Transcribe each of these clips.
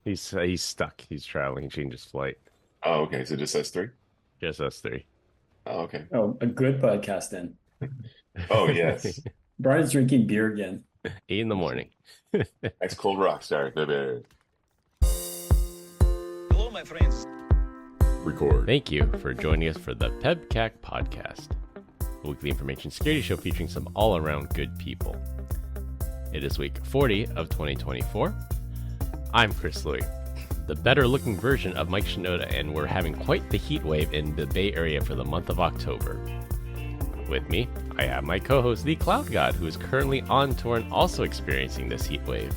He's stuck. He's traveling. He changed his flight. Oh, okay. So just us three? Just us three. Oh, okay. Oh, a good podcast then. Oh, yes. Brian's drinking beer again. 8 in the morning. Ex Cold Rock star. Baby. Hello, my friends. Record. Thank you for joining us for the PEBCAK Podcast, a weekly information security show featuring some all-around good people. It is week 40 of 2024. I'm Chris Louie, the better-looking version of Mike Shinoda, and we're having quite the heat wave in the Bay Area for the month of October. With me, I have my co-host, the Cloud God, who is currently on tour and also experiencing this heat wave.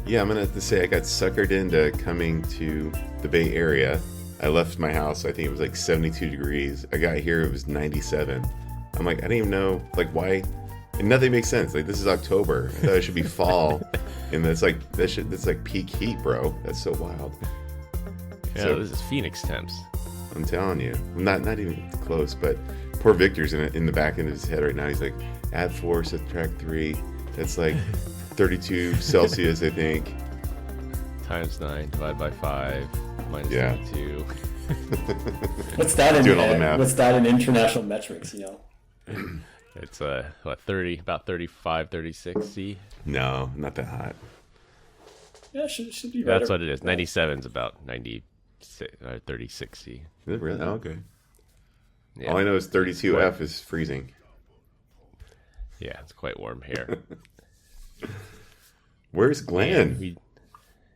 Yeah, I'm going to have to say I got suckered into coming to the Bay Area. I left my house, I think it was like 72 degrees. I got here, it was 97. I'm like, I didn't even know, like, why? And nothing makes sense. Like, this is October. I thought it should be fall. And that's like, that's like peak heat, bro. That's so wild. Yeah, So, this is Phoenix temps. I'm telling you. Not even close, but poor Victor's in the back end of his head right now. He's like, add 4, subtract 3. That's like 32 Celsius, I think. Times 9, divided by 5, minus Yeah. 32. What's that in Doing all the math. what's that in international metrics, It's what, 30, about 35, 36 C. No, not that hot. Yeah, should be That's better. what it is. 97 is about 96, 36 C. Is it really? Oh, okay. Yeah. All I know is 32F is freezing. Yeah, it's quite warm here. Where's And Glenn?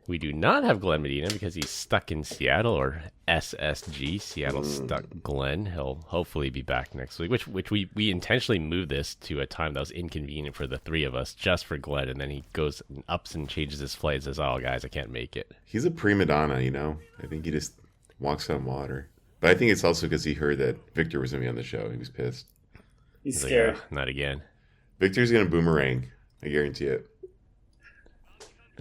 we do not have Glenn Medina because he's stuck in Seattle, or SSG, Seattle Stuck Glenn. He'll hopefully be back next week, which we intentionally moved this to a time that was inconvenient for the three of us, just for Glenn, and then he goes and ups and changes his flight and says, oh, guys, I can't make it. He's a prima donna, you know? I think he just walks on water. But I think it's also because he heard that Victor was going to be on the show. He was pissed. He's He's like, scared. "Oh, not again." Victor's going to boomerang. I guarantee it.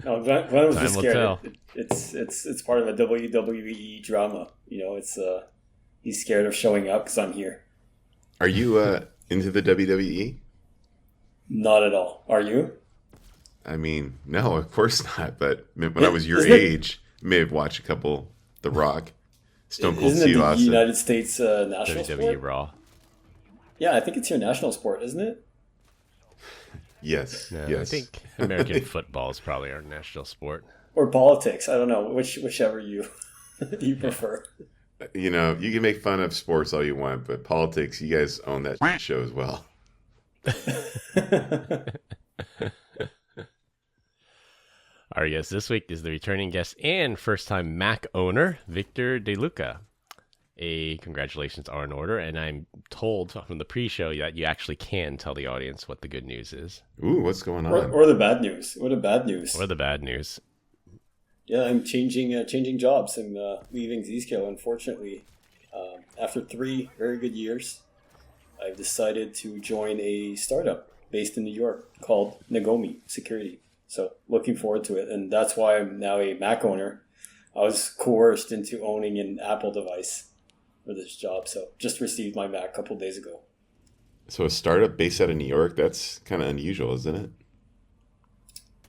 No, Glenn was Time just will scared. tell. It's part of a WWE drama. It's he's scared of showing up because I'm here. Are you into the WWE? Not at all. Are you? I mean, no, of course not. But when I was your Isn't it- age, I may have watched a couple The Rock, Stone Cold Isn't it Steve the Austin. United States national WWE sport? Raw. Yeah, I think it's your national sport, isn't it? Yes, No, yes. I think American football is probably our national sport. Or politics? I don't know. Whichever you you prefer. You know, you can make fun of sports all you want, but politics, you guys own that show as well. Our guest this week is the returning guest and first-time Mac owner, Victor DeLuca. Congratulations are in order, and I'm told from the pre-show that you actually can tell the audience what the good news is. Ooh, what's going on? Or the bad news. What the bad news? Or the bad news. Yeah, I'm changing jobs. I'm leaving Zscaler, unfortunately. After 3 very good years, I've decided to join a startup based in New York called Nagomi Security. So looking forward to it, and that's why I'm now a Mac owner. I was coerced into owning an Apple device for this job, so just received my Mac a couple days ago. So a startup based out of New York, that's kind of unusual, isn't it?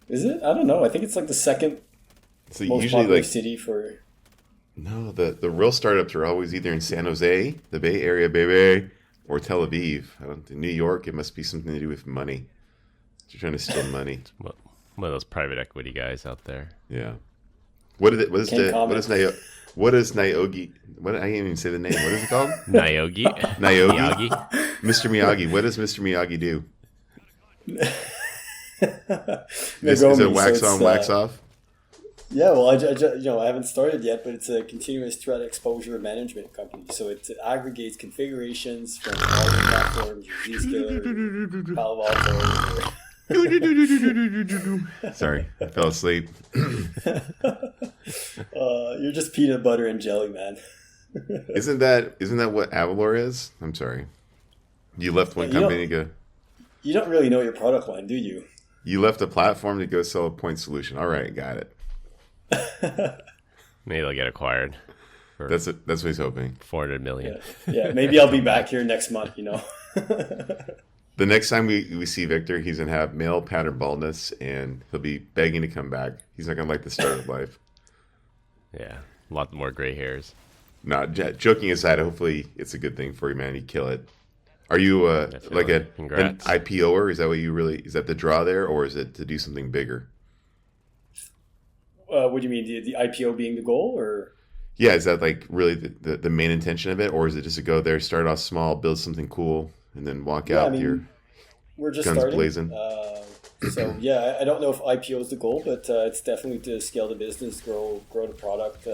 Is it? I don't know. I think it's like the second So most usually popular like city for. no, the real startups are always either in San Jose, the Bay Area, baby, or Tel Aviv. I don't think New York. It must be something to do with money. You're trying to steal money. Well, one of those private equity guys out there. Yeah. What is it? What is Can't the? comment. What is Niogi? What I can't even say the name. What is it called? Nyogi. Niogi. Miyagi. Mr. Miyagi. What does Mr. Miyagi do? Is it Nagomi, wax so on, it's, wax off? Yeah, well, I haven't started yet, but it's a continuous threat exposure management company. So it aggregates configurations from all the platforms, Zscaler, Palo Alto. Sorry, I fell asleep. You're just peanut butter and jelly, man. Isn't that what Avalor is? I'm sorry. You left one You don't- company to go. You don't really know your product line, do you? You left a platform to go sell a point solution. All right, got it. Maybe they'll get acquired for That's it. That's what he's hoping. 400 million. Yeah, maybe I'll be back here next month, The next time we see Victor, he's gonna have male pattern baldness, and he'll be begging to come back. He's not gonna like the start of life. Yeah, a lot more gray hairs. No, joking aside, hopefully it's a good thing for you, man. You kill it. Are you like an IPOer? Is that what you really? Is that the draw there, or is it to do something bigger? What do you mean, the IPO being the goal, or? Yeah, is that like really the main intention of it, or is it just to go there, start off small, build something cool, and then walk out with your we're just guns starting. Blazing? So yeah, I don't know if IPO is the goal, but it's definitely to scale the business, grow the product.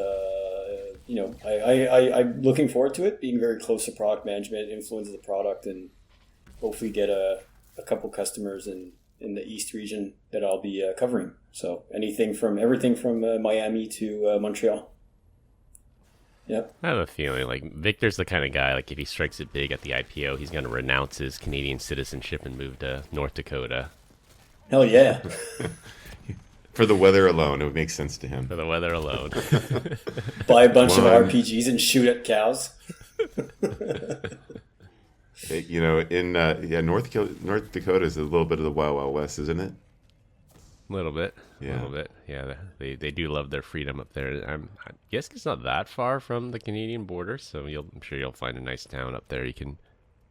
I'm looking forward to it, being very close to product management, influence the product, and hopefully get a couple customers in the East region that I'll be covering. So everything from Miami to Montreal. Yep. I have a feeling like Victor's the kind of guy, like if he strikes it big at the IPO, he's going to renounce his Canadian citizenship and move to North Dakota. Hell yeah. For the weather alone, it would make sense to him. For the weather alone. Buy a bunch of RPGs and shoot at cows. In North Dakota is a little bit of the Wild Wild West, isn't it? A little bit. Yeah. A little bit. Yeah, they do love their freedom up there. I guess it's not that far from the Canadian border, so I'm sure you'll find a nice town up there. You can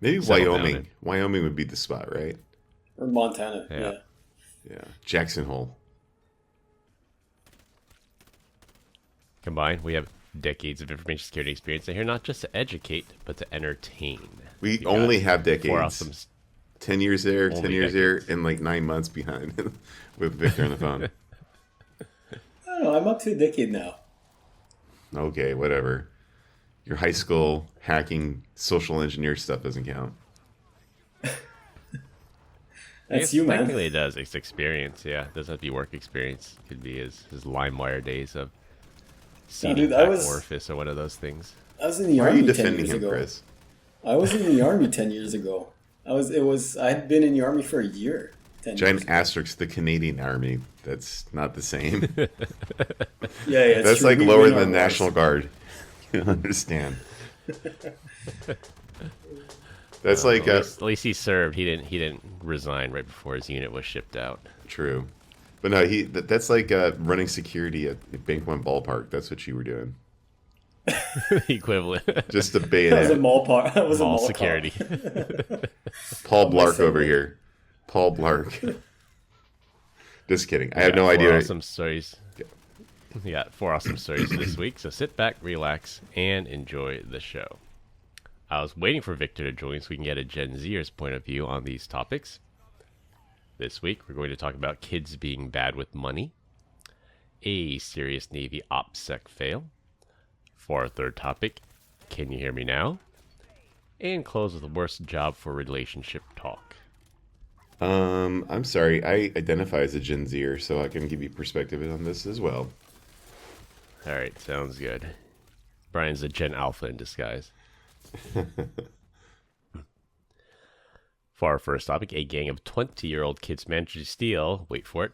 maybe Wyoming. Wyoming would be the spot, right? Or Montana. Yeah. Yeah. Jackson Hole. Combined, we have decades of information security experience in here, not just to educate, but to entertain. We only have decades. Awesome 10 years there, 10 years here, and like 9 months behind with Victor on the phone. I don't know. I'm up to a decade now. Okay, whatever. Your high school hacking social engineer stuff doesn't count. That's you, man. Technically, it does. It's experience. Yeah, it doesn't have to be work experience. It could be his LimeWire days of seeding back orifice or one of those things. I was in the army 10 years ago. Chris? I was in the army 10 years ago. I had been in the army for a year. Giant asterisk, the Canadian Army. That's not the same. Yeah. That's true. like lower than the National Guard. You don't understand. That's like at least he served. He didn't resign right before his unit was shipped out. True, but no, that's like running security at Bank One Ballpark. That's what you were doing. Equivalent. Just a bayonet. That was a mall park. That was mall a mall security. Paul Blark over here. Paul Blark. Just kidding. I have no idea. Awesome stories. We got 4 awesome stories this week. So sit back, relax, and enjoy the show. I was waiting for Victor to join so we can get a Gen Zer's point of view on these topics. This week, we're going to talk about kids being bad with money, a serious Navy OPSEC fail. For our third topic, can you hear me now? And close with the worst job for relationship talk. I'm sorry. I identify as a Gen Zer, so I can give you perspective on this as well. All right, sounds good. Brian's a Gen Alpha in disguise. For our first topic, a gang of 20-year-old kids managed to steal, wait for it,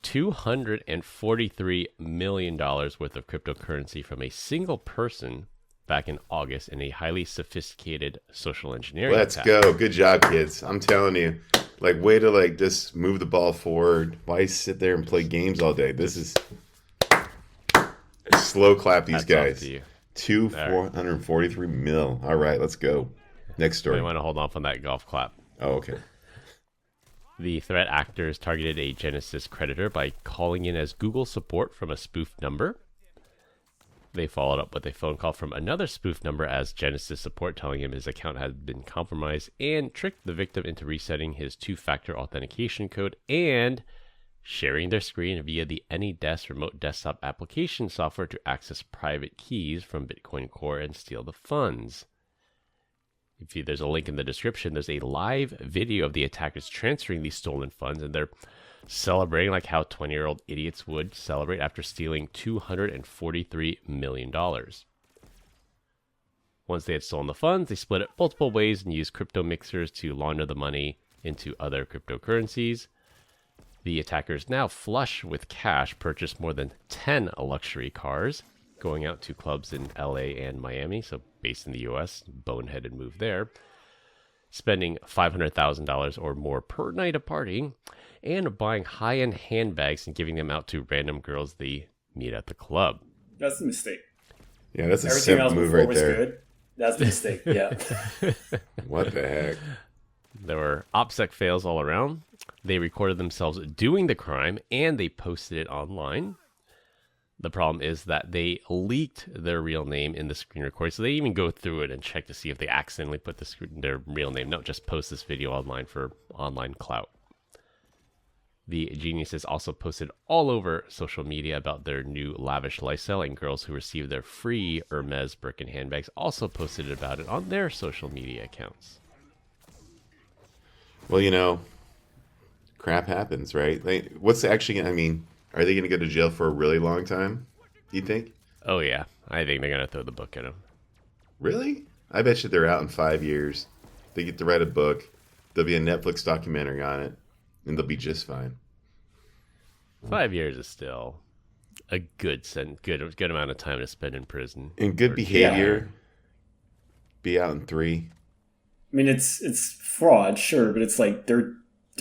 $243 million worth of cryptocurrency from a single person back in August in a highly sophisticated social engineering attack. Go. Good job, kids. I'm telling you. Way to just move the ball forward. Why sit there and play games all day? This is slow clap these guys. 443 mil. All right, let's go. Next story. I want to hold off on that golf clap. Oh, okay. The threat actors targeted a Genesis creditor by calling in as Google support from a spoofed number. They followed up with a phone call from another spoofed number as Genesis support, telling him his account had been compromised, and tricked the victim into resetting his 2-factor authentication code and sharing their screen via the AnyDesk remote desktop application software to access private keys from Bitcoin Core and steal the funds. There's a link in the description. There's a live video of the attackers transferring these stolen funds, and they're celebrating like how 20-year-old idiots would celebrate after stealing $243 million. Once they had stolen the funds, they split it multiple ways and used crypto mixers to launder the money into other cryptocurrencies. The attackers, now flush with cash, purchased more than 10 luxury cars, going out to clubs in LA and Miami, so based in the US, boneheaded move there, spending $500,000 or more per night of partying, and buying high-end handbags and giving them out to random girls they meet at the club. That's the mistake. Yeah, that's a Everything simp else move before right was there. good. That's the mistake. Yeah. What the heck? There were OPSEC fails all around. They recorded themselves doing the crime, and they posted it online. The problem is that they leaked their real name in the screen recording, so they even go through it and check to see if they accidentally put their real name. No, just post this video online for online clout. The geniuses also posted all over social media about their new lavish lifestyle, and girls who received their free Hermes Birkin handbags also posted about it on their social media accounts. Well, crap happens, right? Like, what's actually, I mean, are they going to go to jail for a really long time, you think? Oh, yeah. I think they're going to throw the book at them. Really? I bet you they're out in 5 years. They get to write a book. There'll be a Netflix documentary on it, and they'll be just fine. 5 years is still a good amount of time to spend in prison. In good behavior, be out in 3. I mean, it's fraud, sure, but it's like they're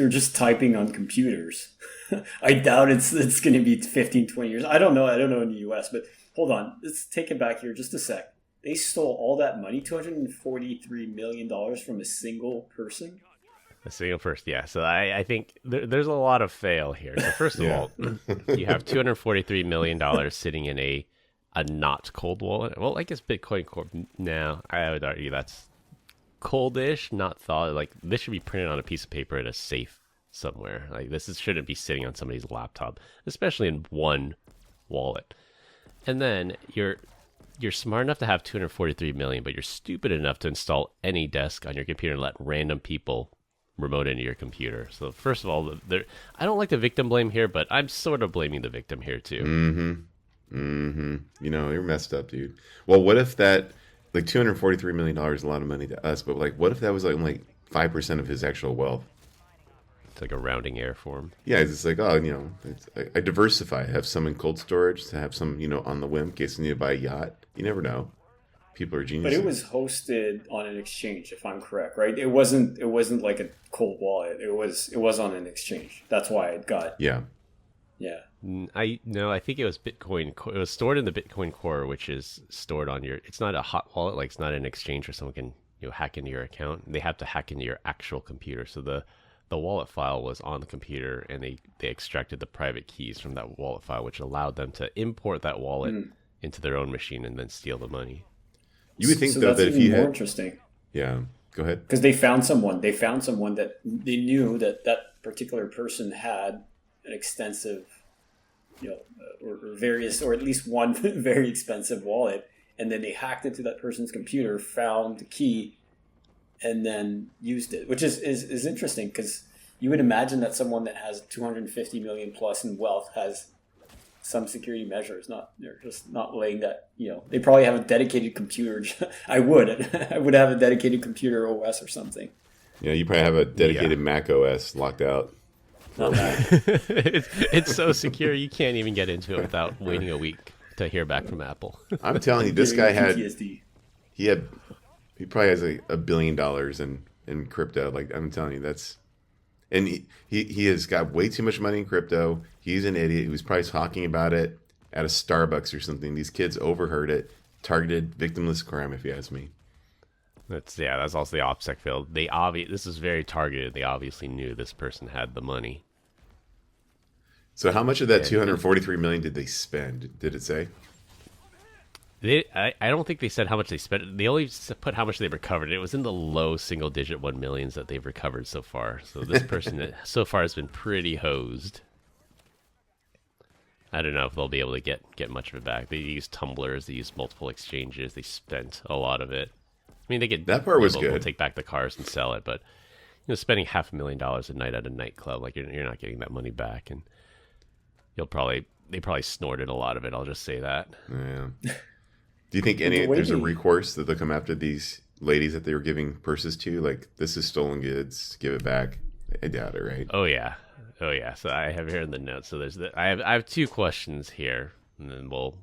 just typing on computers. I doubt it's going to be 15, 20 years. I don't know in the U.S., but hold on. Let's take it back here just a sec. They stole all that money, $243 million from a single person? A single person, yeah. So I think there's a lot of fail here. So first of all, you have $243 million sitting in a not cold wallet. Well, I guess Bitcoin Corp, no, I would argue that's coldish, not thawed. Like, this should be printed on a piece of paper in a safe somewhere. Like, shouldn't be sitting on somebody's laptop, especially in one wallet. And then you're smart enough to have 243 million, but you're stupid enough to install any desk on your computer and let random people remote into your computer. So first of all, I don't like the victim blame here, but I'm sort of blaming the victim here too. You're messed up, dude. Well, what if that, like, $243 million is a lot of money to us, but like, what if that was like 5% of his actual wealth? It's like a rounding error for him. Yeah, it's like, I diversify. I have some in cold storage, to have some, on the whim in case I need to buy a yacht. You never know. People are geniuses. But it was hosted on an exchange, if I'm correct, right? It wasn't like a cold wallet. It was on an exchange. That's why it got. Yeah. Yeah. I think it was Bitcoin. It was stored in the Bitcoin Core, which is stored on your. It's not a hot wallet, like it's not an exchange where someone can hack into your account. They have to hack into your actual computer. So the wallet file was on the computer, and they extracted the private keys from that wallet file, which allowed them to import that wallet into their own machine and then steal the money. You would think, so though, that's that if even you more had... interesting. Yeah, go ahead. Because they found someone that they knew that particular person had an extensive, or various, or at least one very expensive wallet, and then they hacked into that person's computer, found the key, and then used it, which is interesting, because you would imagine that someone that has 250 million plus in wealth has some security measures. They're just not laying that. They probably have a dedicated computer. I would have a dedicated computer OS or something. Yeah, you probably have a dedicated Mac OS locked out. Not bad. It's so secure you can't even get into it without waiting a week to hear back from Apple. I'm telling you, this guy had PTSD. he probably has $1 billion in crypto. Like, I'm telling you, and he has got way too much money in crypto. He's an idiot. He was probably talking about it at a Starbucks or something. These kids overheard it. Targeted victimless crime, if you ask me. That's also the OPSEC field. This is very targeted. They obviously knew this person had the money. So how much of that 243 million did they spend? Did it say? I don't think they said how much they spent. They only put how much they recovered. It was in the low single-digit 1 millions that they've recovered so far. So this person so far has been pretty hosed. I don't know if they'll be able to get much of it back. They used tumblers. They used multiple exchanges. They spent a lot of it. I mean, they get that part was good. They'll take back the cars and sell it, but spending $500,000 a night at a nightclub, like you're not getting that money back, and they probably snorted a lot of it. I'll just say that. Yeah. Do you think there's a recourse that they'll come after these ladies that they were giving purses to? Like, this is stolen goods, give it back. I doubt it, right? Oh yeah. So I have here in the notes. So I have two questions here, and then we'll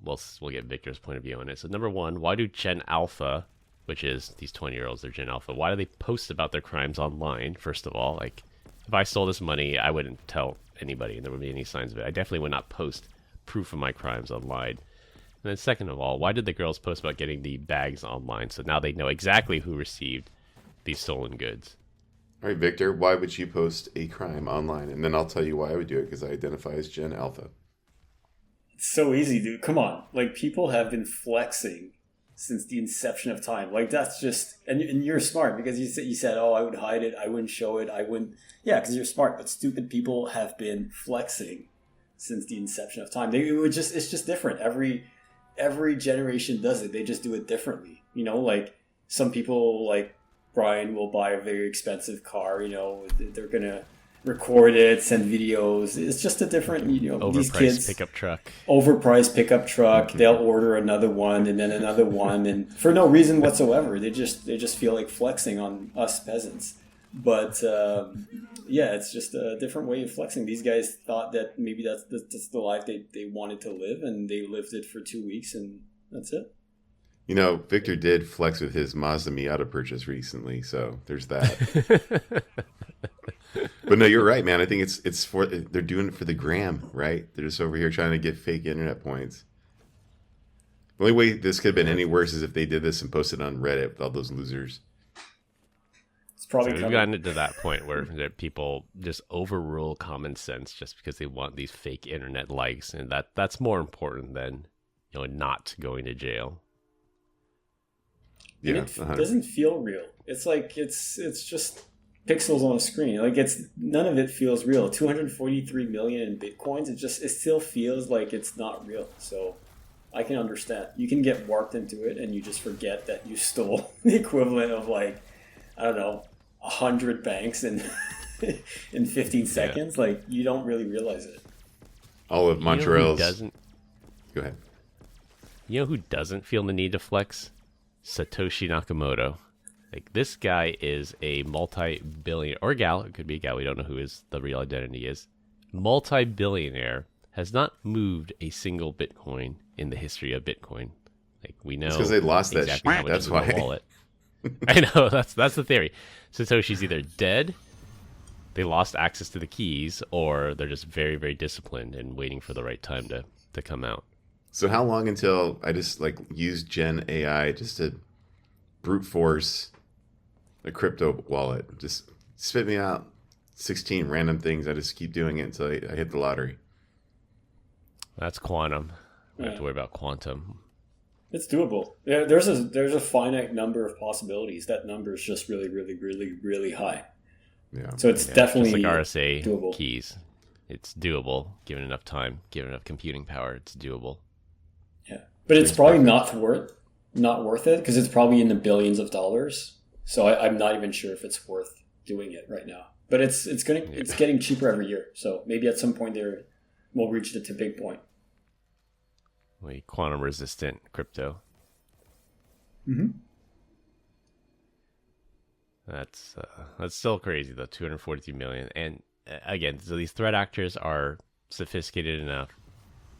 get Victor's point of view on it. So number one, why do Gen Alpha, which is these 20-year-olds, they're Gen Alpha, why do they post about their crimes online? First of all, like, if I stole this money, I wouldn't tell anybody, and there wouldn't be any signs of it. I definitely would not post proof of my crimes online. And then second of all, why did the girls post about getting the bags online? So now they know exactly who received these stolen goods. All right, Victor, why would you post a crime online? And then I'll tell you why I would do it, because I identify as Gen Alpha. It's so easy, dude. Come on. Like, people have been flexing since the inception of time. Like, that's just... And you're smart, because you said, oh, I would hide it, I wouldn't show it, I wouldn't... Yeah, because you're smart, but stupid people have been flexing since the inception of time. It's just different. Every generation does it. They just do it differently. You know, like, some people, like Brian, will buy a very expensive car. You know, they're going to record it, send videos. It's just a different, you know, Overpriced these kids, pickup truck. Overpriced pickup truck. They'll order another one and then another one, and for no reason whatsoever. They just feel like flexing on us peasants. But yeah, it's just a different way of flexing. These guys thought that maybe that's the life they wanted to live, and they lived it for 2 weeks, and that's it. You know, Victor did flex with his Mazda Miata purchase recently, so there's that. But no, you're right, man. I think it's for they're doing it for the gram, right? They're just over here trying to get fake internet points. The only way this could have been any worse is if they did this and posted on Reddit with all those losers. It's probably we've gotten to that point where people just overrule common sense just because they want these fake internet likes, and that's more important than, you know, not going to jail. Yeah, it doesn't feel real. It's like it's just pixels on a screen. Like, none of it feels real. 243 million in bitcoins. It still feels like it's not real. So I can understand. You can get warped into it and you just forget that you stole the equivalent of, like, I don't know, 100 banks in 15 seconds. Like, you don't really realize it. All of Montreal's. Go ahead. You know who doesn't feel the need to flex? Satoshi Nakamoto. Like, this guy is a multi-billionaire, or gal, it could be a gal, we don't know who the real identity is. Multi-billionaire, has not moved a single Bitcoin in the history of Bitcoin. Like, we know because they lost exactly that how much That's is in why. the wallet. I know, that's the theory. Satoshi's either dead, they lost access to the keys, or they're just very, very disciplined and waiting for the right time to come out. So how long until I just use Gen AI just to brute force a crypto wallet? Just spit me out 16 random things. I just keep doing it until I hit the lottery. That's quantum. We have to worry about quantum. It's doable. Yeah, there's a finite number of possibilities. That number is just really, really, really, really high. Yeah. So it's definitely just like RSA doable. Keys. It's doable. Given enough time, given enough computing power, it's doable. Yeah, but it's probably not worth it, because it's probably in the billions of dollars. So I'm not even sure if it's worth doing it right now. But it's getting cheaper every year. So maybe at some point we'll reach the tipping point. Quantum resistant crypto. Mm-hmm. That's still crazy though. 243 million, and again, so these threat actors are sophisticated enough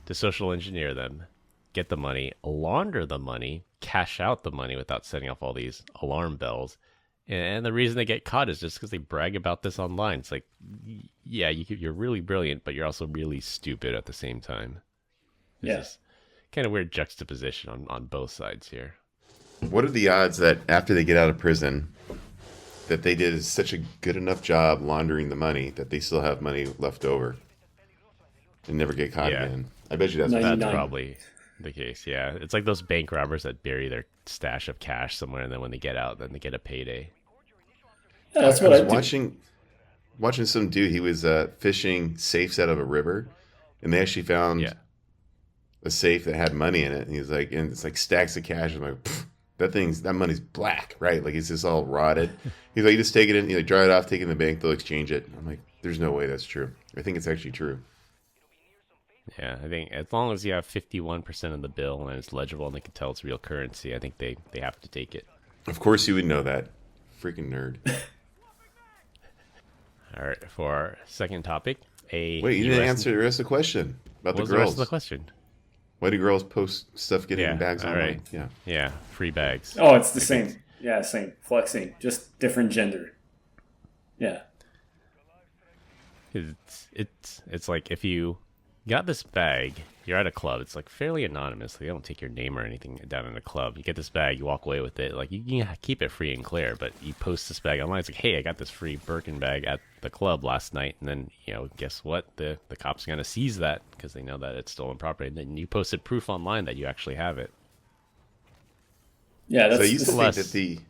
to social engineer them, get the money, launder the money, cash out the money without setting off all these alarm bells. And the reason they get caught is just because they brag about this online. It's like, yeah, you're really brilliant, but you're also really stupid at the same time. It's kind of weird juxtaposition on both sides here. What are the odds that after they get out of prison, that they did such a good enough job laundering the money that they still have money left over and never get caught again? I bet you that's probably the case. Yeah, it's like those bank robbers that bury their stash of cash somewhere, and then when they get out, then they get a payday. Yeah, that's what I was watching some dude. He was fishing safes out of a river, and they actually found a safe that had money in it. And he's like, and it's like stacks of cash. I'm like, that money's black, right? Like, it's just all rotted. He's like, you just take it in, dry it off, take it in the bank, they'll exchange it. I'm like, there's no way that's true. I think it's actually true. Yeah, I think as long as you have 51% of the bill and it's legible and they can tell it's real currency, I think they have to take it. Of course you would know that. Freaking nerd. All right, for our second topic, Wait, you didn't answer the rest of the question about the girls. What was the rest of the question? Why do girls post stuff getting bags online? Right. Yeah, free bags. Oh, it's the same. Yeah, same. Flexing, just different gender. Yeah. It's like if you got this bag you're at a club. It's like fairly anonymous. They don't take your name or anything down in a club. You get this bag, you walk away with it. Like you can keep it free and clear, but you post this bag online. It's like, hey, I got this free Birkin bag at the club last night, and then guess what? The cops are gonna seize that because they know that it's stolen property. And then you posted proof online that you actually have it. Yeah, that's so I used to think that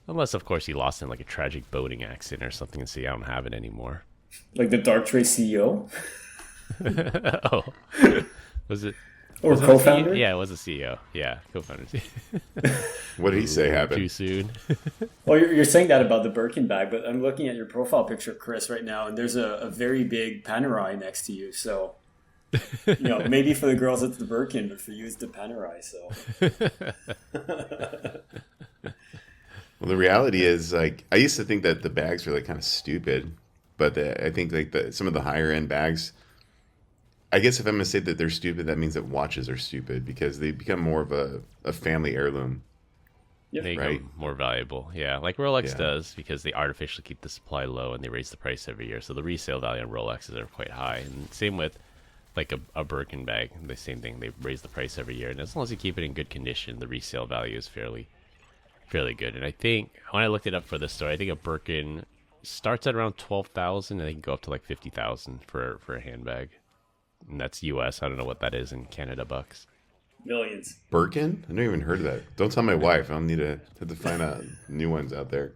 unless of course you lost in like a tragic boating accident or something and say I don't have it anymore. Like the Dark Trace CEO. Oh, was it? Or co-founder? Yeah, it was a CEO. Yeah, co-founder. What did he say happened? Too soon. Well, you're saying that about the Birkin bag, but I'm looking at your profile picture, Chris, right now, and there's a very big Panerai next to you. So, maybe for the girls it's the Birkin, but for you it's the Panerai. So. Well, the reality is, like, I used to think that the bags were like kind of stupid, but I think like some of the higher end bags. I guess if I'm going to say that they're stupid, that means that watches are stupid because they become more of a family heirloom. Yep. They become more valuable. Yeah, like Rolex does because they artificially keep the supply low and they raise the price every year. So the resale value on Rolexes are quite high. And same with like a Birkin bag, the same thing. They raise the price every year. And as long as you keep it in good condition, the resale value is fairly good. And I think when I looked it up for this store, I think a Birkin starts at around 12,000 and they can go up to like 50,000 for a handbag. And that's US. I don't know what that is in Canada bucks. Millions. Birkin? I never even heard of that. Don't tell my wife. I'll have to find out new ones out there.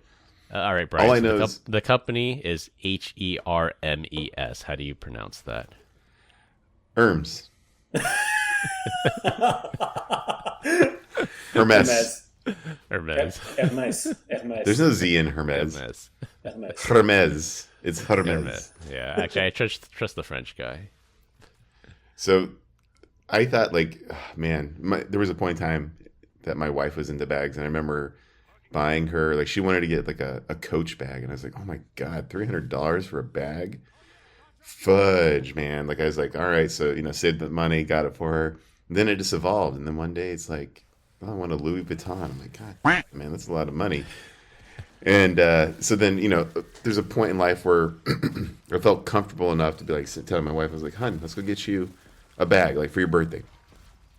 All right, Brian. All I know is the company is HERMES. How do you pronounce that? Hermes. Hermes. Hermes. There's no Z in Hermes. Hermes. It's Hermes. Yeah, actually, I trust the French guy. So I thought, like, there was a point in time that my wife was into bags, and I remember buying her, like, she wanted to get like a Coach bag, and I was like, oh my God, $300 for a bag? Fudge, man. Like, I was like, all right, so, saved the money, got it for her. And then it just evolved, and then one day it's like, oh, I want a Louis Vuitton. I'm like, God, man, that's a lot of money. And so then, there's a point in life where I felt comfortable enough to be like, telling my wife, I was like, hun, let's go get you a bag, like, for your birthday.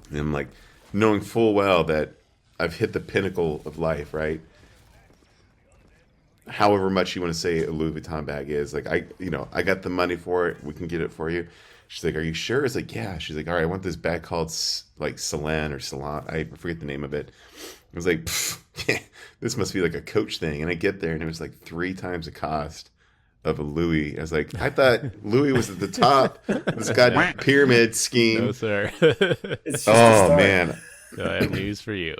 And I'm like, knowing full well that I've hit the pinnacle of life, right? However much you want to say a Louis Vuitton bag is, like, I got the money for it. We can get it for you. She's like, are you sure? It's like, yeah. She's like, all right, I want this bag called like Salon or Salon. I forget the name of it. I was like, this must be like a Coach thing. And I get there and it was like 3 times the cost of a Louis. I was like, I thought Louis was at the top of this goddamn pyramid scheme. No, sir. It's just man. So I have news for you.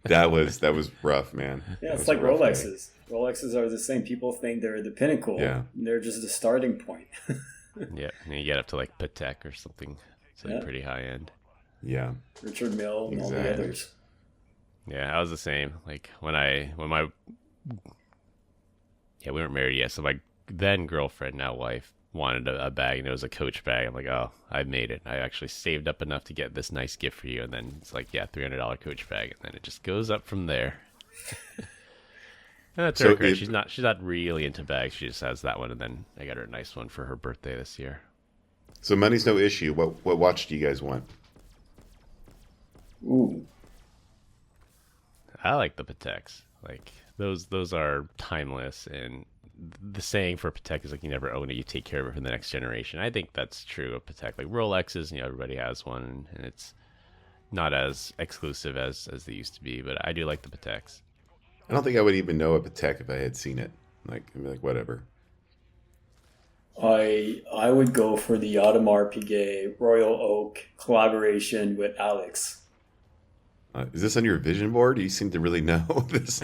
That was rough, man. Yeah, it's like Rolexes. Rolexes are the same. People think they're the pinnacle. Yeah. They're just the starting point. Yeah, and you get up to like PEBCAK or something. So pretty high end. Yeah. Richard Mille and all the others. Yeah, I was the same. Like we weren't married yet. So my then girlfriend, now wife, wanted a bag, and it was a Coach bag. I'm like, oh, I made it. I actually saved up enough to get this nice gift for you. And then it's like, yeah, $300 Coach bag, and then it just goes up from there. And that's her great. She's not really into bags. She just has that one, and then I got her a nice one for her birthday this year. So money's no issue. What watch do you guys want? Ooh. I like the PEBCAKs. Like those are timeless, and the saying for PEBCAK is like, you never own it, you take care of it for the next generation. I think that's true of PEBCAK. Like Rolexes, everybody has one, and it's not as exclusive as they used to be. But I do like the PEBCAKs. I don't think I would even know a PEBCAK if I had seen it. Like, I'd be like, whatever. I would go for the Audemars Piguet Royal Oak collaboration with Alex. Is this on your vision board? You seem to really know this.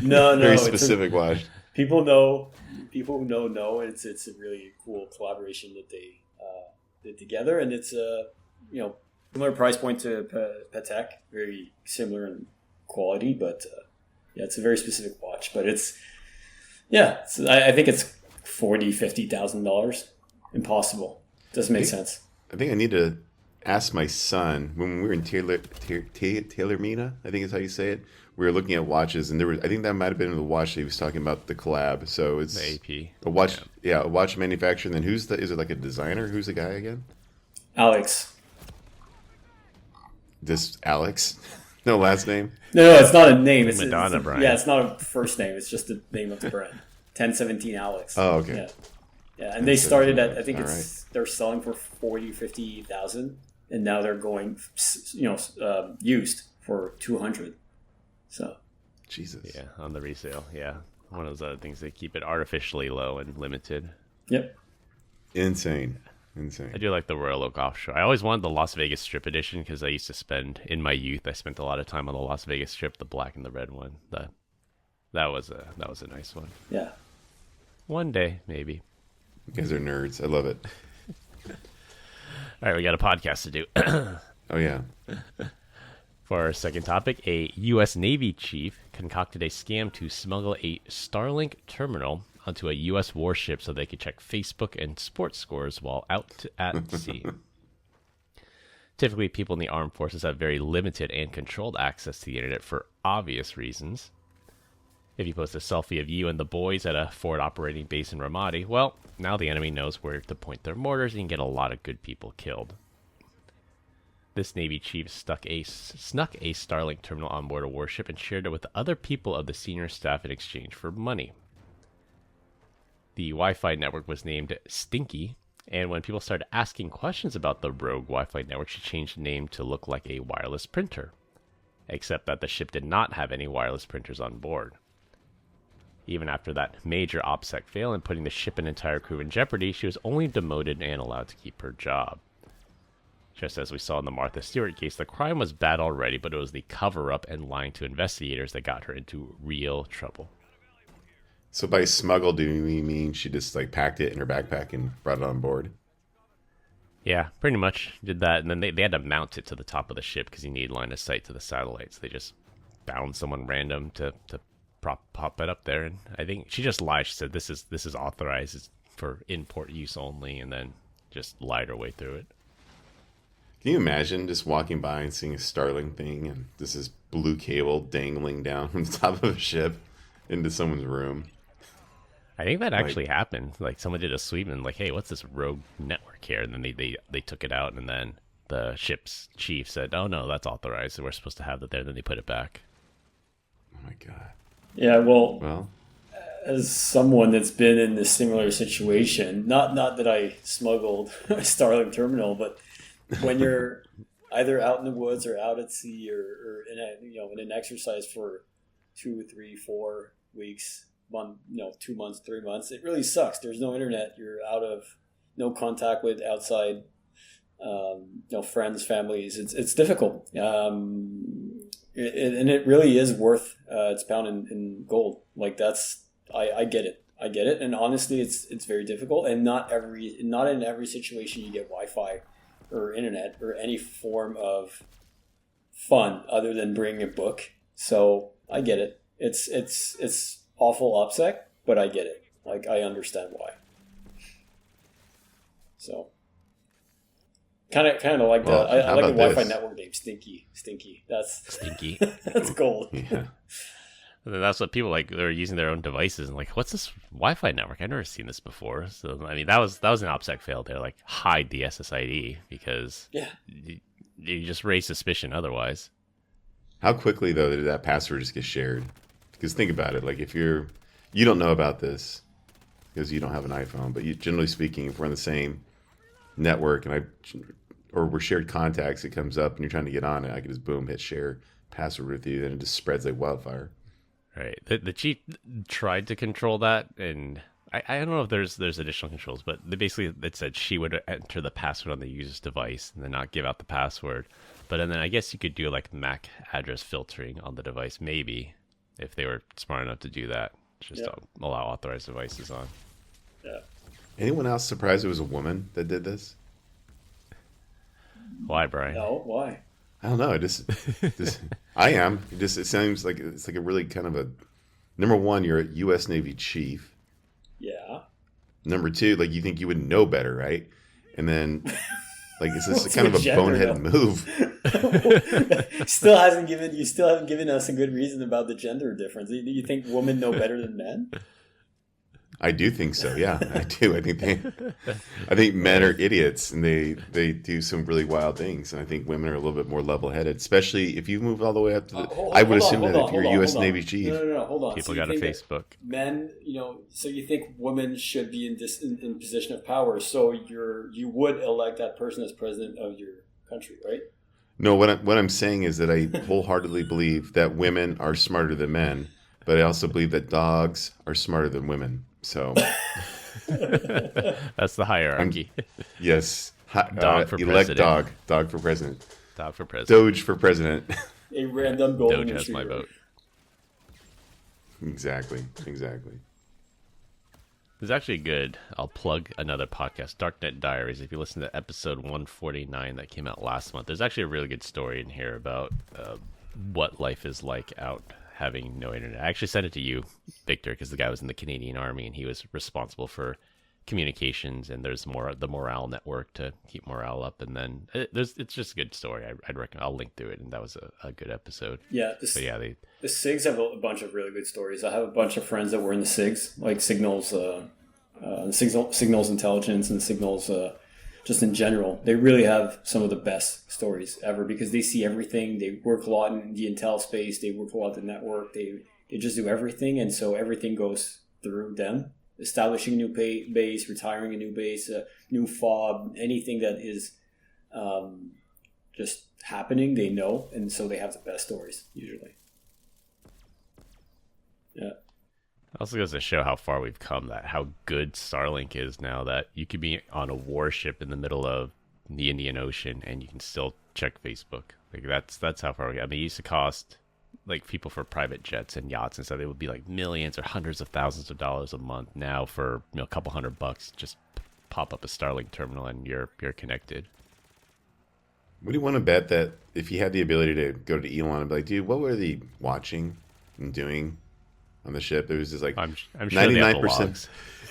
No, very specific watch. People know. People who know. It's a really cool collaboration that they did together, and it's similar price point to PEBCAK, very similar in quality, but it's a very specific watch. But I think it's $40,000-$50,000. Impossible. Doesn't make sense. I think I need to ask my son, when we were in Taylormina, I think is how you say it, we were looking at watches, and I think that might have been the watch that he was talking about, the collab. So it's the AP. A watch, a watch manufacturer. And then is it like a designer? Who's the guy again? Alex. This Alex? No last name? No, it's not a name. It's Madonna brand. Yeah, it's not a first name. It's just the name of the brand. 1017 Alex. Oh, okay. Yeah, and they started at, I think they're selling for 50,000, and now they're going, used for 200. So. Jesus. Yeah, on the resale. Yeah, one of those other things, they keep it artificially low and limited. Yep. Insane. I do like the Royal Oak Offshore. I always wanted the Las Vegas Strip edition because I used to spend, in my youth, I spent a lot of time on the Las Vegas Strip, the black and the red one. That was a nice one. Yeah. One day, maybe. You guys are nerds. I love it. All right, we got a podcast to do. Oh, yeah. For our second topic, a U.S. Navy chief concocted a scam to smuggle a Starlink terminal onto a U.S. warship so they could check Facebook and sports scores while out at sea. Typically, people in the armed forces have very limited and controlled access to the internet for obvious reasons. If you post a selfie of you and the boys at a forward operating base in Ramadi, well, now the enemy knows where to point their mortars and get a lot of good people killed. This Navy chief snuck a Starlink terminal on board a warship and shared it with other people of the senior staff in exchange for money. The Wi-Fi network was named Stinky, and when people started asking questions about the rogue Wi-Fi network, she changed the name to look like a wireless printer, except that the ship did not have any wireless printers on board. Even after that major OPSEC fail and putting the ship and entire crew in jeopardy, she was only demoted and allowed to keep her job. Just as we saw in the Martha Stewart case, the crime was bad already, but it was the cover-up and lying to investigators that got her into real trouble. So by smuggle, do you mean she just packed it in her backpack and brought it on board? Yeah, pretty much did that, and then they had to mount it to the top of the ship because you need line of sight to the satellites. They just bound someone random to pop it up there, and I think she just lied. She said this is authorized, it's for in-port use only, and then just lied her way through it. Can you imagine just walking by and seeing a Starlink thing and this is blue cable dangling down from the top of a ship into someone's room? I think that actually happened. Someone did a sweep and hey, what's this rogue network here? And then they took it out, and then the ship's chief said, oh no, that's authorized. We're supposed to have it there. Then they put it back. Oh my God. Yeah, well, as someone that's been in this similar situation, not that I smuggled a Starlink terminal, but when you're either out in the woods or out at sea or in an exercise for 2, 3, 4 weeks, 2 months, 3 months, it really sucks. There's no internet. You're out of no contact with outside, friends, families. It's difficult. And it really is worth its pound in gold. I get it. I get it. And honestly, it's very difficult. And not in every situation you get Wi-Fi or internet or any form of fun other than bringing a book. So I get it. It's awful OPSEC, but I get it. I understand why. So kind of like I like the Wi-Fi network name, Stinky. That's Stinky. That's gold. Yeah. And then that's what people they're using their own devices and what's this Wi-Fi network? I've never seen this before. So I mean that was an OPSEC fail there. Hide the SSID because you just raise suspicion otherwise. How quickly though did that password just get shared? Because think about it, if you don't know about this because you don't have an iPhone, but generally speaking, if we're on the same network or we're shared contacts, it comes up and you're trying to get on it, I can just boom hit share password with you, then it just spreads like wildfire. Right. The chief tried to control that, and I don't know if there's additional controls, but it said she would enter the password on the user's device and then not give out the password. But then I guess you could do MAC address filtering on the device, maybe, if they were smart enough to do that. Just allow authorized devices on. Yeah. Anyone else surprised it was a woman that did this? Why, Brian? No, why? I don't know. I am. It seems like it's a really kind of a number one. You're a U.S. Navy chief. Yeah. Number two, you think you would know better, right? And then, is this kind of a bonehead move? You still haven't given us a good reason about the gender difference. Do you think women know better than men? I do think so. Yeah, I do. I think men are idiots, and they do some really wild things. And I think women are a little bit more level-headed, especially if you move all the way up to the. I would assume that if you're a U.S. Navy chief, no, hold on. People got a Facebook. Men, so you think women should be in position of power, so you would elect that person as president of your country, right? No, what I'm saying is that I wholeheartedly believe that women are smarter than men, but I also believe that dogs are smarter than women. So that's the hierarchy. Yes. Dog for elect president. Dog for president. Dog for president. Doge for president. A random golden Doge has my retriever. vote. Exactly. There's actually good. I'll plug another podcast, Darknet Diaries. If you listen to episode 149 that came out last month, there's actually a really good story in here about what life is like out having no internet. I actually sent it to you, Victor, because the guy was in the Canadian Army and he was responsible for communications, and there's the morale network to keep morale up. And then it's just a good story. I'd recommend. I'll link to it, and that was a good episode. Yeah, the SIGs have a bunch of really good stories. I have a bunch of friends that were in the SIGs, like signals intelligence and signals. Just in general, they really have some of the best stories ever because they see everything. They work a lot in the intel space. They work a lot in the network. They just do everything, and so everything goes through them. Establishing a new base, retiring a new base, a new fob, anything that is just happening, they know, and so they have the best stories usually. Yeah. Also goes to show how far we've come, that how good Starlink is now, that you could be on a warship in the middle of the Indian Ocean and you can still check Facebook. Like that's how far we got. I mean, it used to cost, like, people for private jets and yachts and stuff, it would be like millions or hundreds of thousands of dollars a month. Now for a couple $100, just pop up a Starlink terminal and you're connected. What do you want to bet that if you had the ability to go to Elon and be like, dude, what were they watching and doing on the ship? It was just like I'm sure 99%.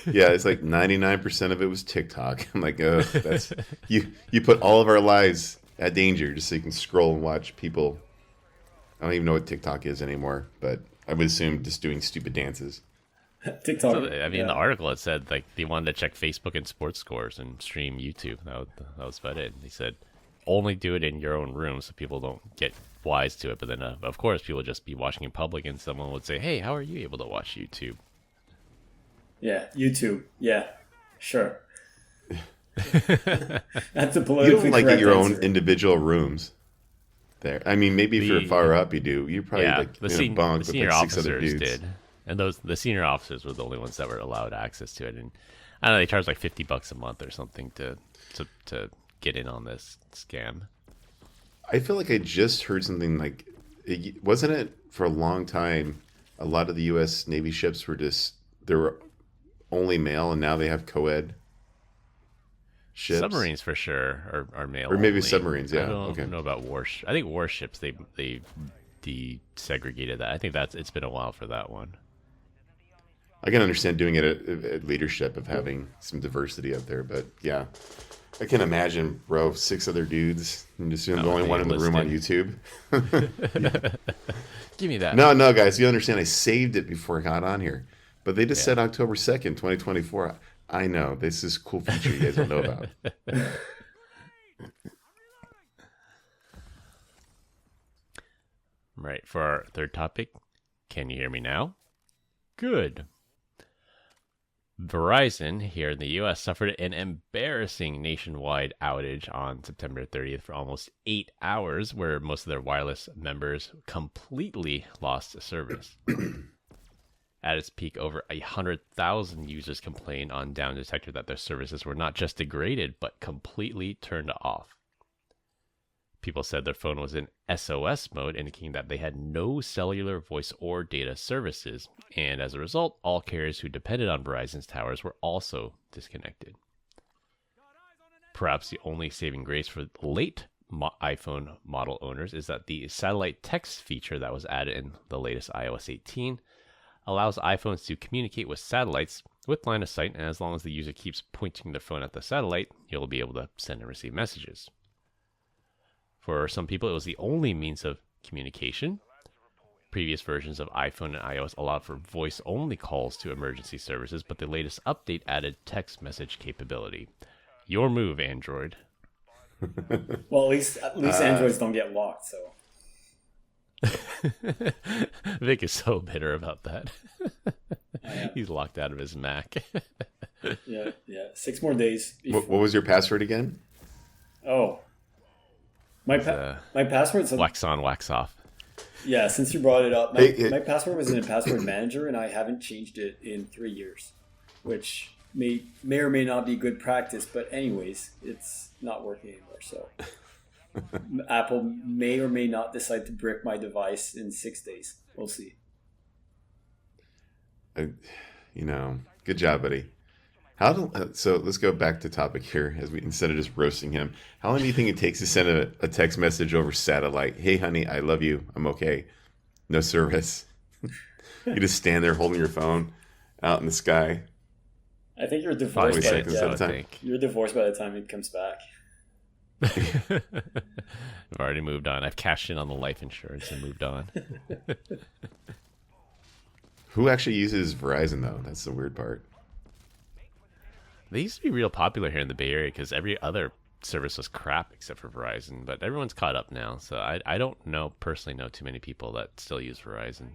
Yeah, it's like 99% of it was TikTok. I'm like, oh, that's you put all of our lives at danger just so you can scroll and watch people. I don't even know what TikTok is anymore, but I would assume just doing stupid dances. TikTok. So, I mean, in the article it said like they wanted to check Facebook and sports scores and stream YouTube. That was about it. He said only do it in your own room so people don't get wise to it. But then, of course, people would just be watching in public, and someone would say, "Hey, how are you able to watch YouTube?" Yeah, YouTube. Yeah, sure. That's a politically You don't like correct at your answer. own individual rooms. There, I mean, maybe if you're far up, you do. You probably like the in a bunk the with senior like 6 other officers dudes. did, and the senior officers were the only ones that were allowed access to it. And I don't know, they charged like $50 a month or something to get in on this scam. I feel like I just heard something like, wasn't it for a long time? A lot of the U.S. Navy ships there were only male, and now they have co-ed ships. Submarines for sure are male, or maybe only. submarines. Yeah, I don't okay. know about warships. I think warships they desegregated that. I think it's been a while for that one. I can understand doing it at leadership of having some diversity up there, but yeah. I can imagine, bro, 6 other dudes, and just the only one in the room on YouTube. Give me that. No, guys, you understand. I saved it before I got on here, but they just said October 2nd, 2024. I know this is a cool feature you guys don't know about. Right, for our third topic, can you hear me now? Good. Verizon here in the U.S. suffered an embarrassing nationwide outage on September 30th for almost 8 hours, where most of their wireless members completely lost service. At its peak, over 100,000 users complained on Down Detector that their services were not just degraded, but completely turned off. People said their phone was in SOS mode, indicating that they had no cellular, voice, or data services, and as a result, all carriers who depended on Verizon's towers were also disconnected. Perhaps the only saving grace for late iPhone model owners is that the satellite text feature that was added in the latest iOS 18 allows iPhones to communicate with satellites with line of sight, and as long as the user keeps pointing their phone at the satellite, you'll be able to send and receive messages. For some people, it was the only means of communication, previous versions of iPhone and iOS allowed for voice-only calls to emergency services, but the latest update added text message capability. Your move, Android. Well, at least Androids don't get locked, so. Vic is so bitter about that. He's locked out of his Mac. Yeah. 6 more days. What was your password again? Oh. My password's... Wax on, wax off. Yeah, since you brought it up, my password was in a password manager, and I haven't changed it in 3 years, which may or may not be good practice, but anyways, it's not working anymore, so... Apple may or may not decide to brick my device in 6 days. We'll see. Good job, buddy. So let's go back to topic here, instead of just roasting him. How long do you think it takes to send a text message over satellite? Hey, honey, I love you. I'm okay. No service. You just stand there holding your phone out in the sky. I think you're divorced by the time. You're divorced by the time it comes back. I've already moved on. I've cashed in on the life insurance and moved on. Who actually uses Verizon, though? That's the weird part. They used to be real popular here in the Bay Area because every other service was crap except for Verizon. But everyone's caught up now, so I don't personally know too many people that still use Verizon.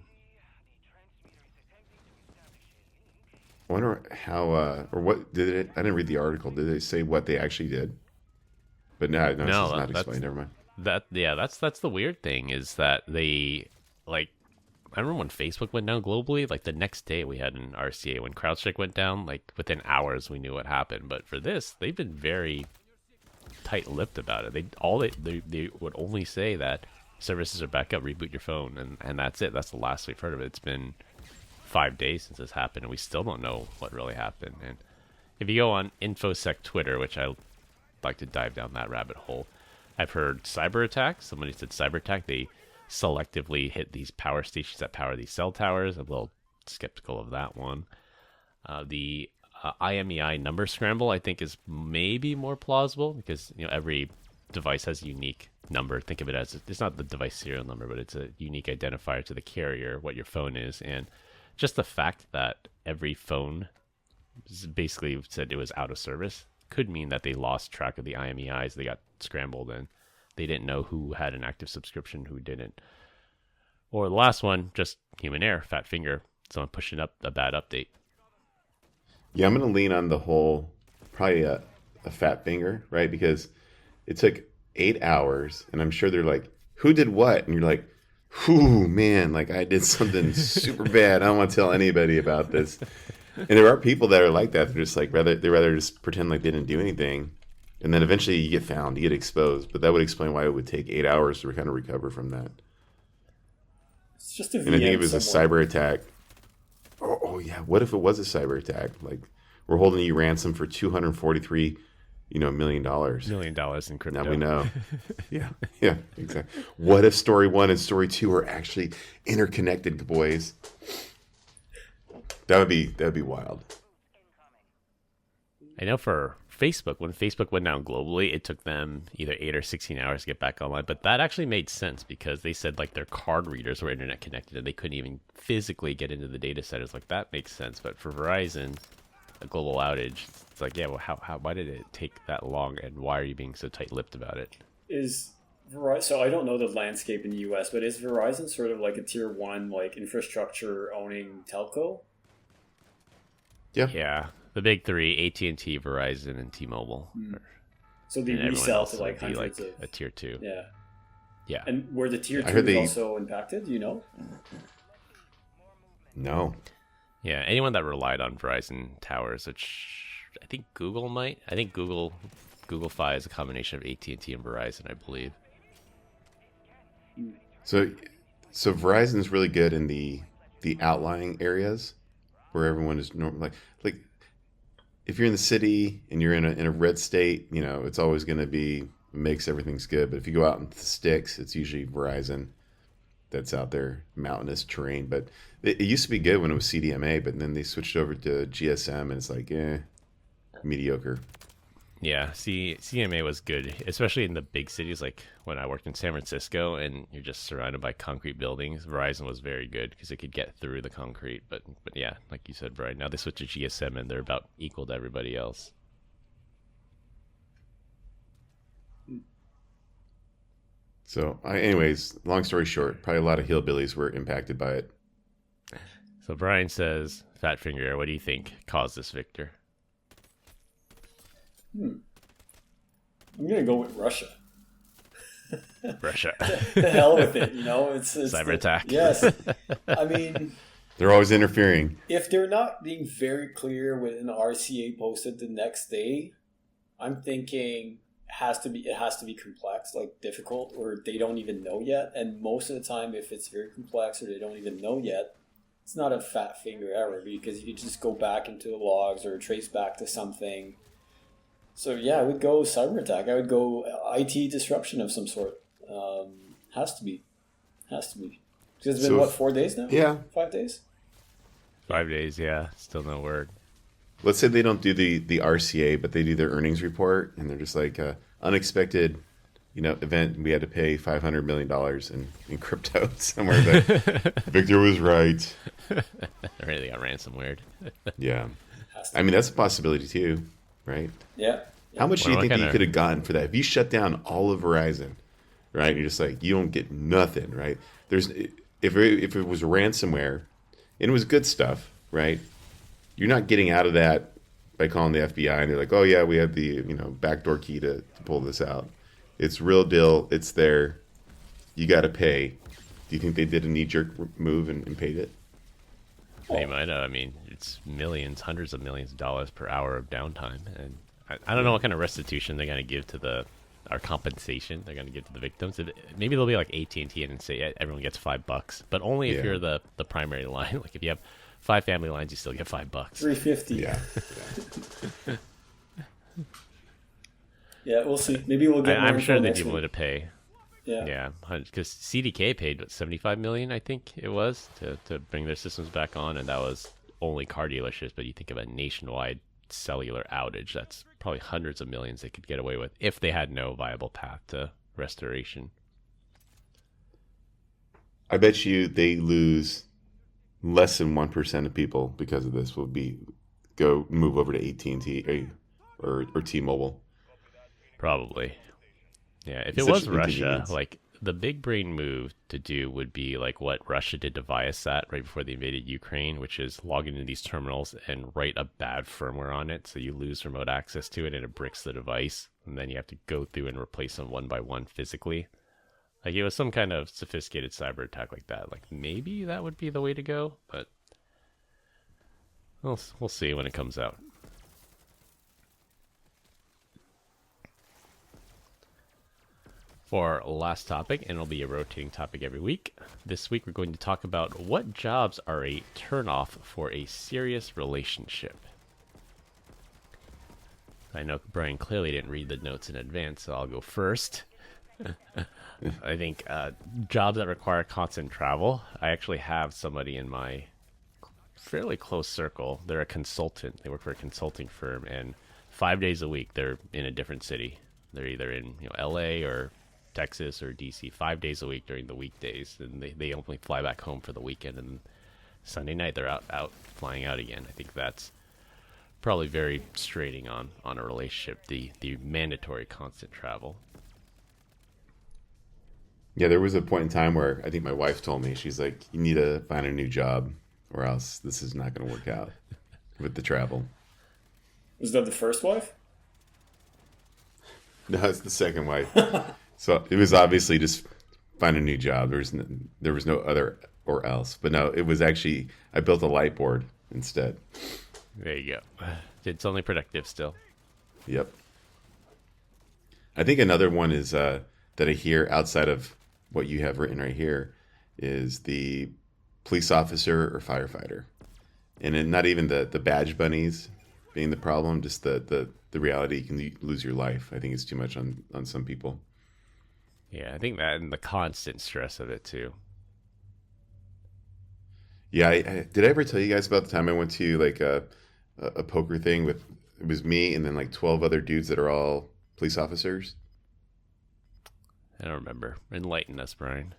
I wonder how or what did it? I didn't read the article. Did they say what they actually did? But no, it's not explained. Never mind. That's the weird thing is that they I remember when Facebook went down globally. Like the next day, we had an RCA when CrowdStrike went down. Like within hours, we knew what happened. But for this, they've been very tight-lipped about it. They would only say that services are back up, reboot your phone, and that's it. That's the last we've heard of it. It's been 5 days since this happened, and we still don't know what really happened. And if you go on InfoSec Twitter, which I like to dive down that rabbit hole. I've heard cyber attack. Somebody said cyber attack. They selectively hit these power stations that power these cell towers. I'm a little skeptical of that one. The IMEI number scramble, I think, is maybe more plausible because every device has a unique number. Think of it as it's not the device serial number, but it's a unique identifier to the carrier, what your phone is, and just the fact that every phone basically said it was out of service could mean that they lost track of the IMEIs. They got scrambled and they didn't know who had an active subscription, who didn't. Or the last one, just human error, fat finger, someone pushing up a bad update. Yeah, I'm going to lean on the whole, probably a fat finger, right? Because it took 8 hours and I'm sure they're like, who did what? And you're like, whew, man, like I did something super bad. I don't want to tell anybody about this. And there are people that are like that. They're just like they rather just pretend like they didn't do anything, and then eventually you get found, you get exposed. But that would explain why it would take 8 hours to kind of recover from that. It's just a VM. And I think it was a cyber attack. Oh yeah, what if it was a cyber attack? Like we're holding you ransom for $243, $1 million. $1 million in crypto. Now we know. yeah, exactly. What if story 1 and story 2 are actually interconnected, boys? That would be wild. I know for Facebook, when Facebook went down globally, it took them either 8 or 16 hours to get back online. But that actually made sense because they said like their card readers were internet connected and they couldn't even physically get into the data centers. Like that makes sense. But for Verizon, a global outage, it's like, yeah, well, why did it take that long? And why are you being so tight-lipped about it? So I don't know the landscape in the US, but is Verizon sort of like a tier 1 like infrastructure owning telco? Yeah, the big three: AT&T, Verizon, and T-Mobile. So they resell to like hundreds of a tier 2. Yeah. And were the tier 2 also impacted? No. Yeah, anyone that relied on Verizon towers, which I think Google might. I think Google Fi is a combination of AT&T and Verizon, I believe. So Verizon's really good in the outlying areas where everyone is normal. Like if you're in the city and you're in a red state, it's always going to be makes everything's good. But if you go out into the sticks, it's usually Verizon that's out there, mountainous terrain. But it used to be good when it was CDMA, but then they switched over to GSM and it's like, mediocre. Yeah, CMA was good, especially in the big cities like when I worked in San Francisco and you're just surrounded by concrete buildings. Verizon was very good because it could get through the concrete. But yeah, like you said, Brian, now they switch to GSM and they're about equal to everybody else. So, anyways, long story short, probably a lot of hillbillies were impacted by it. So Brian says, Fat Finger, what do you think caused this, Victor? I'm gonna go with Russia. Russia. The hell with it, it's cyber attack. Yes, I mean, they're always interfering. If they're not being very clear with an RCA posted the next day, I'm thinking it has to be complex, like difficult, or they don't even know yet. And most of the time, if it's very complex or they don't even know yet, it's not a fat finger error because you can just go back into the logs or trace back to something. So yeah, I would go cyber attack. I would go IT disruption of some sort. Has to be. Because it's been 4 days now? Yeah. 5 days? 5 days, yeah. Still no word. Let's say they don't do the RCA, but they do their earnings report, and they're just like unexpected, event. We had to pay $500 million in crypto somewhere. That Victor was right. Or they got ransomware. Yeah, I mean that's a possibility too, right? Yeah. How much do you think that you could have gotten for that? If you shut down all of Verizon, right? And you're just like, you don't get nothing, right? If it was ransomware, and it was good stuff, right? You're not getting out of that by calling the FBI and they're like, oh yeah, we have the backdoor key to pull this out. It's real deal. It's there. You got to pay. Do you think they did a knee-jerk move and paid it? They might have. I mean, it's millions, hundreds of millions of dollars per hour of downtime, and I don't know what kind of restitution they're going to give to our compensation they're going to give to the victims. Maybe they'll be like AT&T and say everyone gets $5, but only if you're the primary line. Like if you have 5 family lines, you still get $5. $350. Yeah. Yeah, we'll see. Maybe we'll get. I'm sure they'd be willing to pay. Yeah, because CDK paid $75 million, I think it was, to bring their systems back on, and that was only car dealerships. But you think of a nationwide cellular outage, that's probably hundreds of millions they could get away with if they had no viable path to restoration. I bet you they lose less than 1% of people because of this will move over to AT&T or T-Mobile. Probably. Yeah, if it was Russia, like the big brain move to do would be like what Russia did to Viasat right before they invaded Ukraine, which is log into these terminals and write a bad firmware on it so you lose remote access to it and it bricks the device, and then you have to go through and replace them one by one physically. Like it was some kind of sophisticated cyber attack like that. Like maybe that would be the way to go, but we'll see when it comes out. For our last topic, and it'll be a rotating topic every week. This week we're going to talk about what jobs are a turnoff for a serious relationship. I know Brian clearly didn't read the notes in advance, so I'll go first. I think jobs that require constant travel. I actually have somebody in my fairly close circle. They're a consultant. They work for a consulting firm, and 5 days a week they're in a different city. They're either in LA or Texas or DC 5 days a week during the weekdays, and they only fly back home for the weekend, and Sunday night they're out flying out again. I think that's probably very straining on a relationship, the mandatory constant travel. Yeah, there was a point in time where I think my wife told me, she's like, you need to find a new job or else this is not going to work out with the travel. Was that the first wife? No, it's the second wife. So it was obviously just find a new job. There was no other or else. But no, it was actually, I built a light board instead. There you go. It's only productive still. Yep. I think another one is that I hear outside of what you have written right here is the police officer or firefighter. And then not even the badge bunnies being the problem, just the reality you can lose your life. I think it's too much on some people. Yeah, I think that and the constant stress of it too. Yeah, did I ever tell you guys about the time I went to like a poker thing with it was me and then like 12 other dudes that are all police officers. I don't remember. Enlighten us, Brian.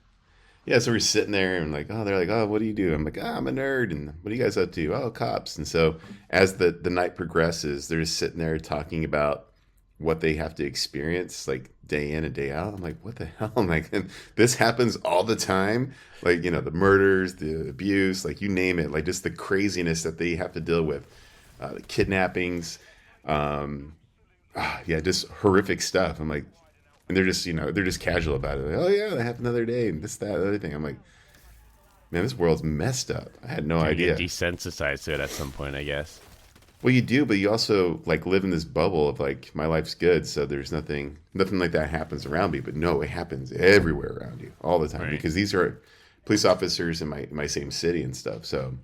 Yeah, so we're sitting there and like, they're like, what do you do? I'm like, I'm a nerd. And what are you guys up to? Oh, cops. And so as the night progresses, they're just sitting there talking about what they have to experience like day in and day out. I'm like, what the hell? I'm like, and this happens all the time. Like, the murders, the abuse, like you name it, like just the craziness that they have to deal with, the kidnappings, just horrific stuff. I'm like, and they're just, they're just casual about it. Like, oh yeah, that happened the other day and this, that, other thing. I'm like, man, this world's messed up. I had no idea. You get desensitized to it at some point, I guess. Well, you do, but you also like live in this bubble of like, my life's good. So there's nothing like that happens around me, but no, it happens everywhere around you all the time, right? Because these are police officers in my same city and stuff. So.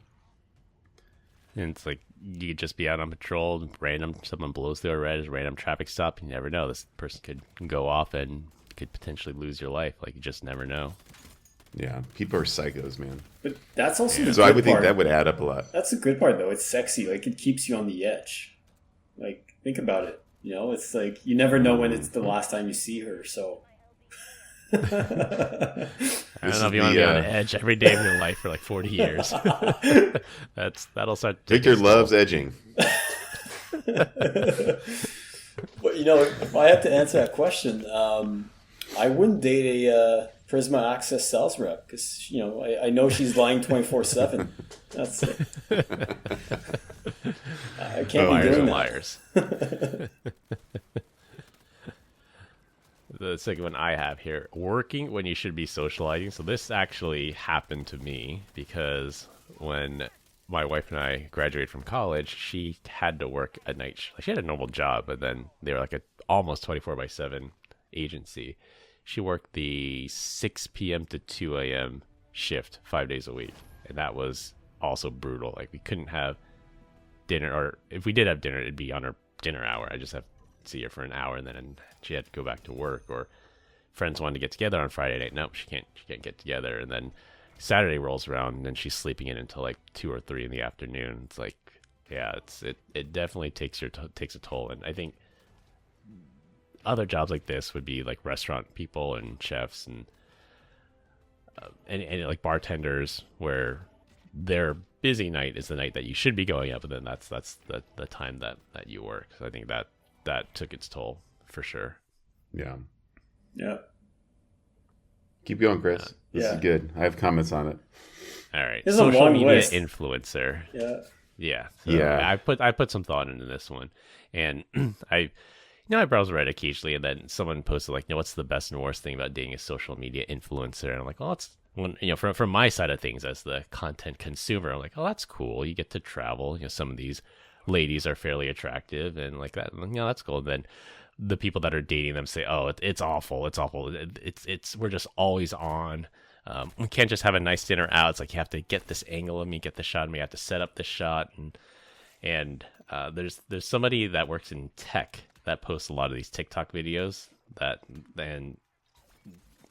And it's like, you could just be out on patrol, someone blows through a random traffic stop. You never know. This person could go off and could potentially lose your life. Like, you just never know. Yeah, people are psychos, man. But that's also the so good I would part. think that would add up a lot. That's the good part, though. It's sexy. Like, it keeps you on the edge. Like, think about it. It's like you never know when it's the last time you see her. So. I don't know if you want to be on edge every day of your life for like 40 years. That'll start. Victor loves edging. But if I had to answer that question, I wouldn't date a Prisma Access sales rep because I know she's lying 24/7. That's it. I can't be doing that. Liars. The second one I have here, working when you should be socializing. So this actually happened to me because when my wife and I graduated from college, she had to work at night. She had a normal job, but then they were like a almost 24/7 agency. She worked the 6 p.m. to 2 a.m. shift 5 days a week. And that was also brutal. Like, we couldn't have dinner, or if we did have dinner, it'd be on her dinner hour. I just have see her for an hour and then she had to go back to work, or friends wanted to get together on Friday night. Nope, she can't get together. And then Saturday rolls around and then she's sleeping in until like 2 or 3 in the afternoon. It's like, yeah, it definitely takes a toll. And I think other jobs like this would be like restaurant people and chefs and like bartenders, where their busy night is the night that you should be going out, but then that's the time that you work. So I think that took its toll for sure. Yeah. Keep going, Chris. This is good. I have comments on it. All right. This Social media list. Influencer. Yeah. So I put some thought into this one, and I browse Reddit occasionally, and then someone posted like, what's the best and worst thing about dating a social media influencer? And I'm like, well, it's from my side of things as the content consumer, I'm like, oh, that's cool. You get to travel. Some of these ladies are fairly attractive and like that. That's cool. And then the people that are dating them say, oh, it's awful. It's awful. We're just always on. We can't just have a nice dinner out. It's like, you have to get this angle of me, get the shot of me. I have to set up the shot. And there's somebody that works in tech that posts a lot of these TikTok videos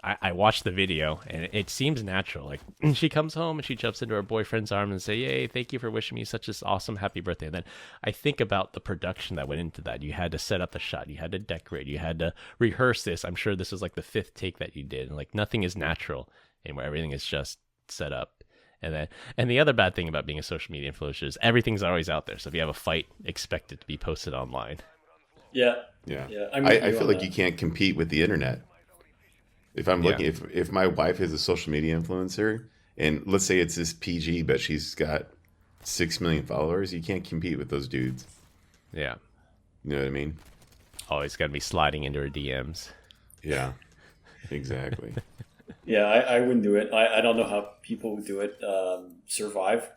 I watched the video and it seems natural. Like, she comes home and she jumps into her boyfriend's arm and say, yay, thank you for wishing me such an awesome happy birthday. And then I think about the production that went into that. You had to set up the shot, you had to decorate, you had to rehearse this. I'm sure this was like the 5th take that you did. And like, nothing is natural anymore. Everything is just set up. And the other bad thing about being a social media influencer is everything's always out there. So if you have a fight, expect it to be posted online. Yeah. I feel like you can't compete with the internet. If I'm looking, if my wife is a social media influencer, and let's say it's this PG, but she's got 6 million followers, you can't compete with those dudes. Yeah. You know what I mean? Always got to be sliding into her DMs. Yeah, exactly. I wouldn't do it. I don't know how people who do it survive.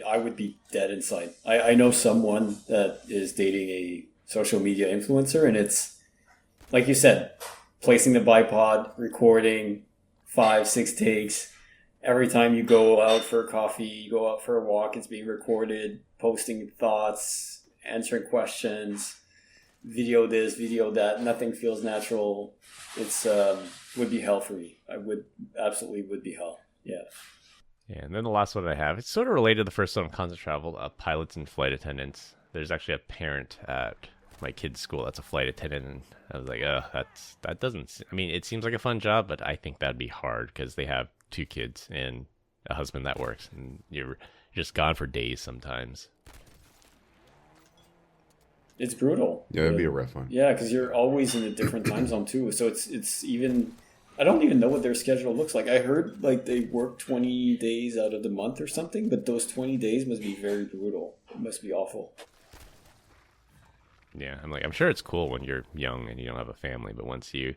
I would be dead inside. I know someone that is dating a social media influencer, and it's like you said, placing the bipod, recording 5-6 takes. Every time you go out for a coffee, you go out for a walk, it's being recorded, posting thoughts, answering questions, video this, video that. Nothing feels natural. It's would be hell for me. I would absolutely would be hell. Yeah. Yeah, and then the last one I have, it's sort of related to the first one on constant travel, pilots and flight attendants. there's actually a parent at my kid's school that's a flight attendant, and I was like, that doesn't. I mean, it seems like a fun job, but I think that'd be hard because they have 2 kids and a husband that works, and you're just gone for days sometimes. It's brutal. Yeah, it'd be a rough one. Yeah, because you're always in a different time zone too. So it's even. I don't even know what their schedule looks like. I heard like they work 20 days out of the month or something, but those 20 days must be very brutal. It must be awful. Yeah, I'm sure it's cool when you're young and you don't have a family, but once you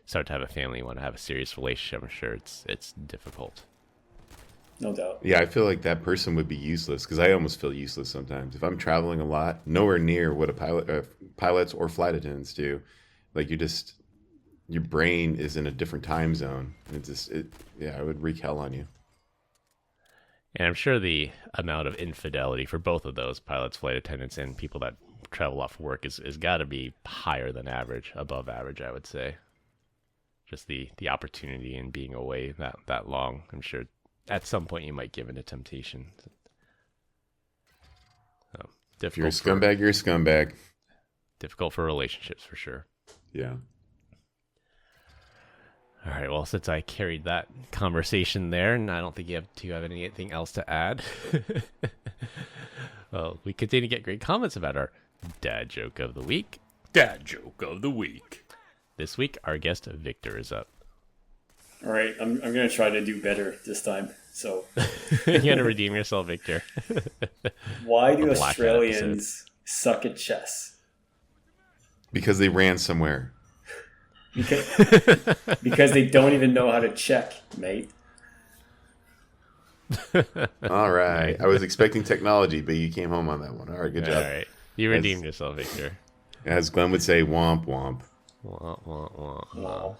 start to have a family, you want to have a serious relationship, I'm sure it's difficult. No doubt. Yeah, I feel like that person would be useless because I almost feel useless sometimes. If I'm traveling a lot, nowhere near what pilots or flight attendants do. Like your brain is in a different time zone. It would wreak hell on you. And I'm sure the amount of infidelity for both of those pilots, flight attendants, and people that travel off work is got to be higher than average, above average, I would say. Just the opportunity and being away that long, I'm sure at some point you might give in to temptation. So, if you're a scumbag, you're a scumbag. Difficult for relationships, for sure. Yeah. All right, well, since I carried that conversation there, and I don't think you have anything else to add, well, we continue to get great comments about our Dad Joke of the Week. Dad Joke of the Week. This week, our guest, Victor, is up. All right, I'm going to try to do better this time. So you got to redeem yourself, Victor. Why do Australians suck at chess? Because they ran somewhere. Because they don't even know how to check, mate. All right. I was expecting technology, but you came home on that one. All right, good job. All right. You redeemed yourself, Victor. As Glenn would say, womp womp. Womp, womp, womp. Wow.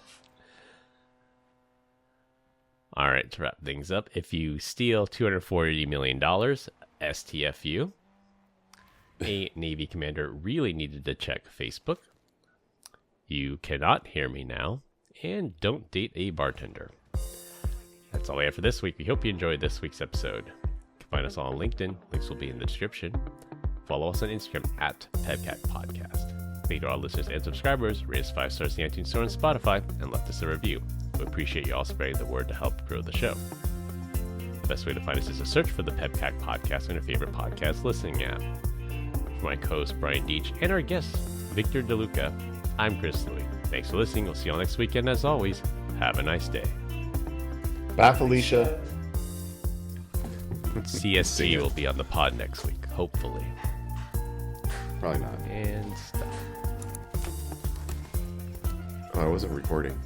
All right, to wrap things up, if you steal $240 million, STFU, a Navy commander really needed to check Facebook, you cannot hear me now, and don't date a bartender. That's all we have for this week. We hope you enjoyed this week's episode. You can find us all on LinkedIn. Links will be in the description. Follow us on Instagram at PEBCAK Podcast. Thank you to our listeners and subscribers. Rate us 5 stars in the iTunes Store and Spotify, and left us a review. We appreciate you all spreading the word to help grow the show. The best way to find us is to search for the PEBCAK Podcast on your favorite podcast listening app. For my co-host Brian Deach and our guest Victor DeLuca, I'm Chris Louie. Thanks for listening. We'll see you all next weekend. As always, have a nice day. Bye, Felicia. CSG will be on the pod next week, hopefully. Probably not. And stuff. Oh, I wasn't recording.